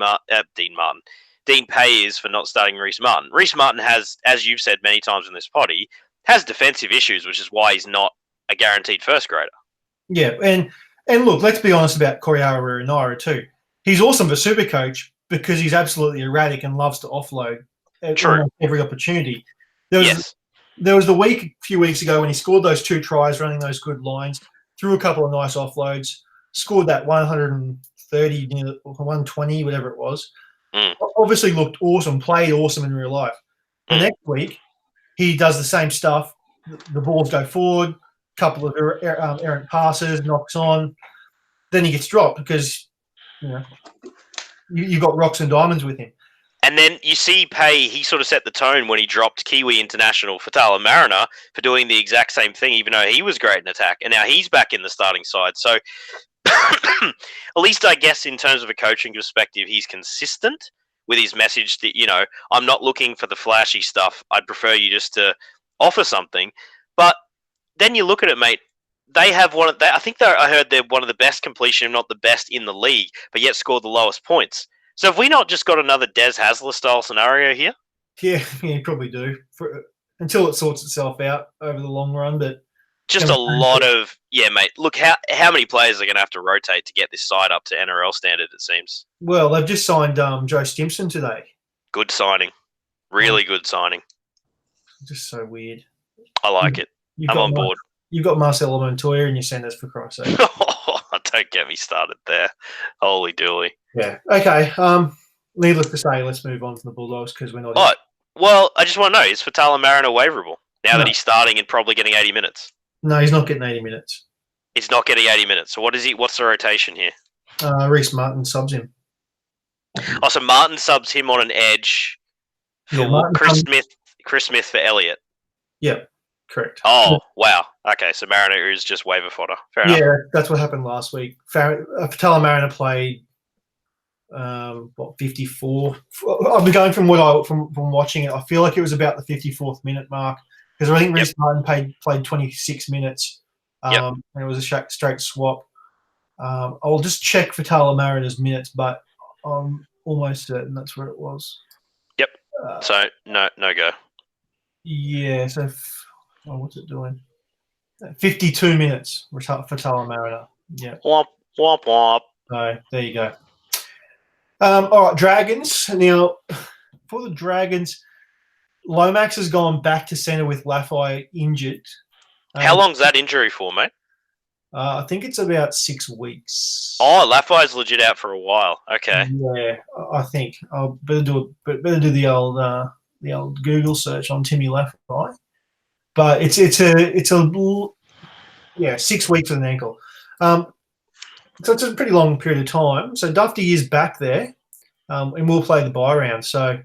Pay is for not starting Reece Martin. Reece Martin has, as you've said many times in this potty, has defensive issues, which is why he's not a guaranteed first grader. Yeah, and look, let's be honest about Corey Harawira-Naira too. He's awesome for Supercoach because he's absolutely erratic and loves to offload at every opportunity. There was the few weeks ago when he scored those 2 tries running those good lines, threw a couple of nice offloads, scored that 130, 120, whatever it was. Obviously looked awesome, played awesome in real life. The next week, he does the same stuff. The balls go forward, couple of errant passes, knocks on. Then he gets dropped because, you've got rocks and diamonds with him. And then you see Pay, he sort of set the tone when he dropped Kiwi international Fatala Mariner for doing the exact same thing, even though he was great in attack. And now he's back in the starting side. So at least I guess in terms of a coaching perspective, he's consistent with his message that, I'm not looking for the flashy stuff. I'd prefer you just to offer something. But then you look at it, mate. They have I heard they're one of the best completion, if not the best in the league, but yet scored the lowest points. So have we not just got another Des Hasler style scenario here? Yeah, you probably do. until it sorts itself out over the long run. But it's Just gonna a be painful. lot of mate. Look how many players are going to have to rotate to get this side up to NRL standard. It seems Well, they've just signed Joe Stimson today. good signing, really good signing. Just so weird. I like it. You've I'm got on board. You've got Marcelo Montoya in your centres, for Christ's sake. Don't get me started there. Holy dooly. Yeah. Okay. Needless to say, let's move on to the Bulldogs because we're not. Oh, well, I just want to know, is Fatala Mariner waiverable now No. that he's starting and probably getting 80 minutes? No, he's not getting 80 minutes. He's not getting 80 minutes. So what is he? What's the rotation here? Reece Martin subs him. Oh, so Martin subs him on an edge for Chris Smith for Elliott. Yeah, correct. Oh, wow. Okay, so Mariner is just waiver fodder. Fair enough. Yeah, that's what happened last week. Fatala Mariner played 54. I've been going from watching it. I feel like it was about the 54th minute mark because I think Reece Martin played 26 minutes. And it was a straight swap. I'll just check Fatala Mariner's minutes, but I'm almost certain that's where it was. Yep. So no go. Yeah. So what's it doing? 52 minutes for Fatala Mariner. Yeah. Womp womp womp. So there you go. All right, Dragons. Now, for the Dragons, Lomax has gone back to centre with Laffey injured. How long's that injury for, mate? I think it's about 6 weeks. Oh, Laffey's legit out for a while. Okay. Yeah, I think I'll better do the old Google search on Timmy Laffey. But it's a 6 weeks with an ankle. So it's a pretty long period of time. So Dufty is back there, and we'll play the bye round. So,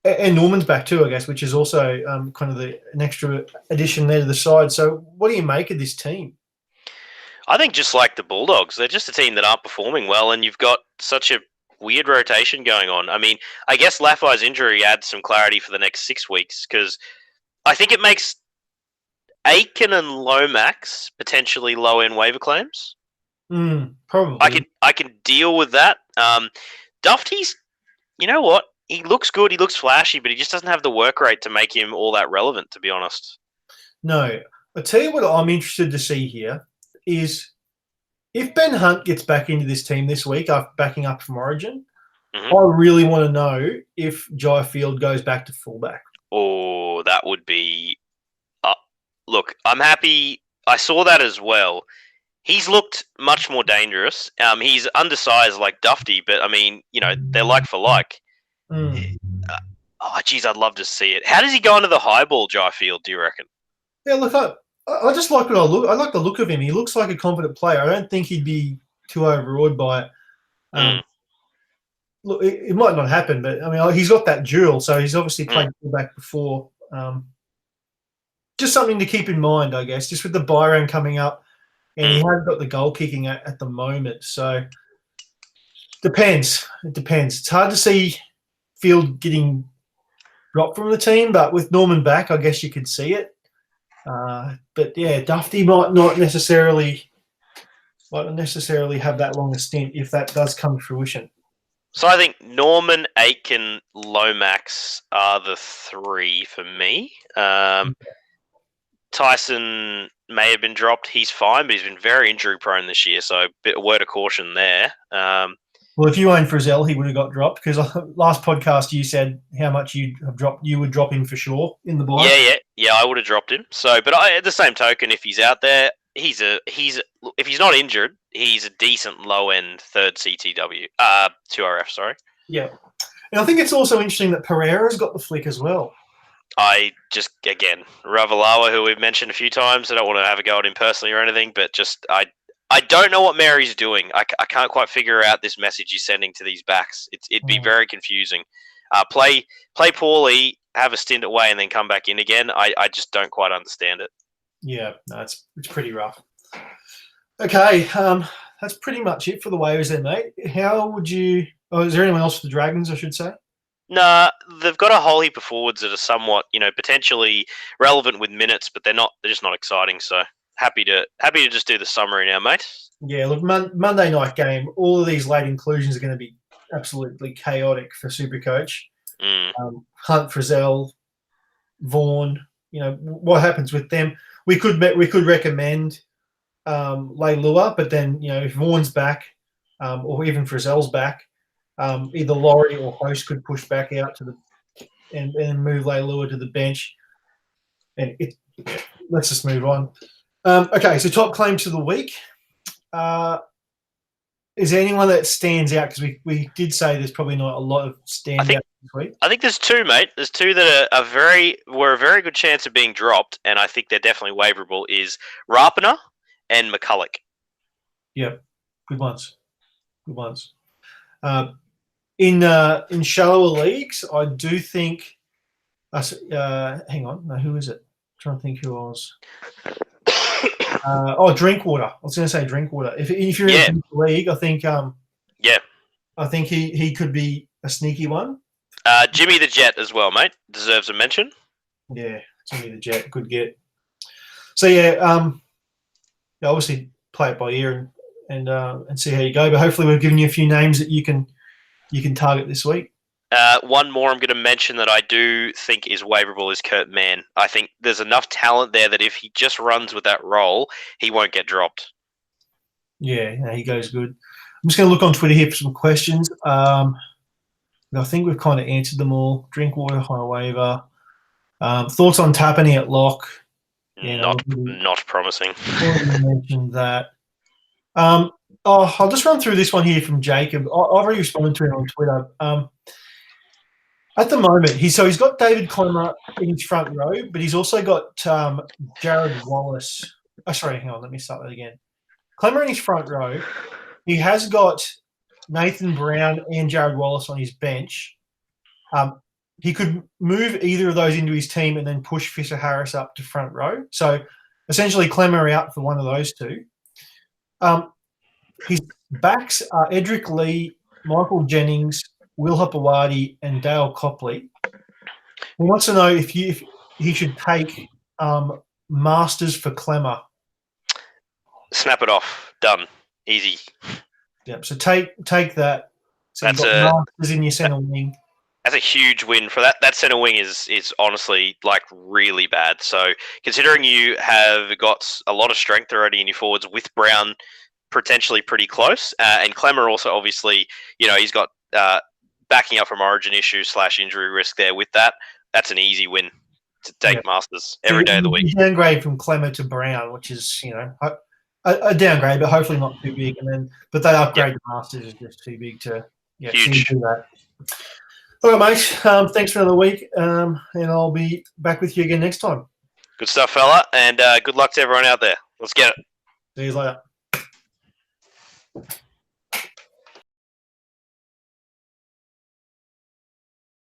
and Norman's back too, I guess, which is also kind of an extra addition there to the side. So, what do you make of this team? I think just like the Bulldogs, they're just a team that aren't performing well, and you've got such a weird rotation going on. I mean, I guess Laffey's injury adds some clarity for the next 6 weeks because I think it makes Aiken and Lomax potentially low-end waiver claims. Probably. I can deal with that. Dufty's, you know what? He looks good. He looks flashy, but he just doesn't have the work rate to make him all that relevant, to be honest. No. I'll tell you what I'm interested to see here is if Ben Hunt gets back into this team this week after backing up from Origin, I really want to know if Jai Field goes back to fullback. Oh, that would be... look, I'm happy. I saw that as well. He's looked much more dangerous. He's undersized like Dufty, but I mean, they're like for like. Geez, I'd love to see it. How does he go into the high ball, Jai Field, do you reckon? Yeah, look, I just like I like the look of him. He looks like a confident player. I don't think he'd be too overawed by it. Look, it might not happen, but I mean, he's got that duel, so he's obviously played fullback before. Just something to keep in mind, I guess, just with the bye round coming up, and he hasn't got the goal kicking at the moment. So depends. It depends. It's hard to see Field getting dropped from the team, but with Norman back, I guess you could see it. But yeah, Dufty might not necessarily have that long a stint if that does come to fruition. So I think Norman, Aitken, Lomax are the three for me. Tyson may have been dropped. He's fine, but he's been very injury prone this year, so a word of caution there. Well, if you owned Frizzell, he would have got dropped because last podcast you said how much you would drop him for sure in the bye. Yeah, I would have dropped him. So, but at the same token, if he's out there, if he's not injured, he's a decent low end third CTW, 2RF. Sorry. Yeah, and I think it's also interesting that Pereira's got the flick as well. I just, again, Ravalawa, who we've mentioned a few times, I don't want to have a go at him personally or anything, but just I don't know what Mary's doing. I can't quite figure out this message he's sending to these backs. It'd be very confusing. Play poorly, have a stint away, and then come back in again. I just don't quite understand it. Yeah, no, it's pretty rough. Okay, that's pretty much it for the waivers then, mate. How would you... Oh, is there anyone else for the Dragons, I should say? Nah, they've got a whole heap of forwards that are somewhat, potentially relevant with minutes, but they're just not exciting. So happy to just do the summary now, mate. Yeah, look, Monday night game. All of these late inclusions are going to be absolutely chaotic for Supercoach. Hunt, Frizzell, Vaughan. What happens with them? We could recommend Leilua, but then if Vaughan's back, or even Frizzell's back, either Laurie or Host could push back out to the and move Leilua to the bench. And let's just move on. Okay, so top claims of the week. Is there anyone that stands out? Because we did say there's probably not a lot of standout this week. I think there's two, mate. There's two that were a very good chance of being dropped, and I think they're definitely waiverable. Is Rapiner and McCulloch. Yep, good ones. In shallower leagues, I do think. Hang on, no, who is it? I'm trying to think who I was. Drinkwater. I was going to say Drinkwater. If you're in a league, I think. I think he could be a sneaky one. Jimmy the Jet as well, mate. Deserves a mention. Yeah, Jimmy the Jet, good get. So obviously play it by ear and see how you go. But hopefully we've given you a few names that you can target this week. One more I'm going to mention that I do think is waiverable is Kurt Mann. I think there's enough talent there that if he just runs with that role, he won't get dropped. Yeah, he goes good. I'm just going to look on Twitter here for some questions. I think we've kind of answered them all. Drinkwater, high waiver. Thoughts on Tapani at lock? Not promising. I mentioned that. I'll just run through this one here from Jacob. I've already responded to him on Twitter. At the moment, he's got David Clemmer in his front row, but he's also got Jared Wallace. Oh, sorry, hang on. Let me start that again. Clemmer in his front row. He has got Nathan Brown and Jared Wallace on his bench. He could move either of those into his team and then push Fisher Harris up to front row. So essentially Clemmer out for one of those two. His backs are Edric Lee, Michael Jennings, Will Hopewadi, and Dale Copley. He wants to know if he should take Masters for Clemmer. Snap it off. Done. Easy. Yep. So take that. So that's you've got Masters in your centre wing. That's a huge win for that. That centre wing is honestly like really bad. So considering you have got a lot of strength already in your forwards with Brown potentially pretty close, and Clemmer also obviously, he's got backing up from origin issues / injury risk there with that. That's an easy win to take Masters every day of the week. Downgrade from Clemmer to Brown, which is a downgrade, but hopefully not too big. But they upgrade to Masters is just too big to huge. Do that. All right, mate. Thanks for another week, and I'll be back with you again next time. Good stuff, fella, and good luck to everyone out there. Let's get it. See you later.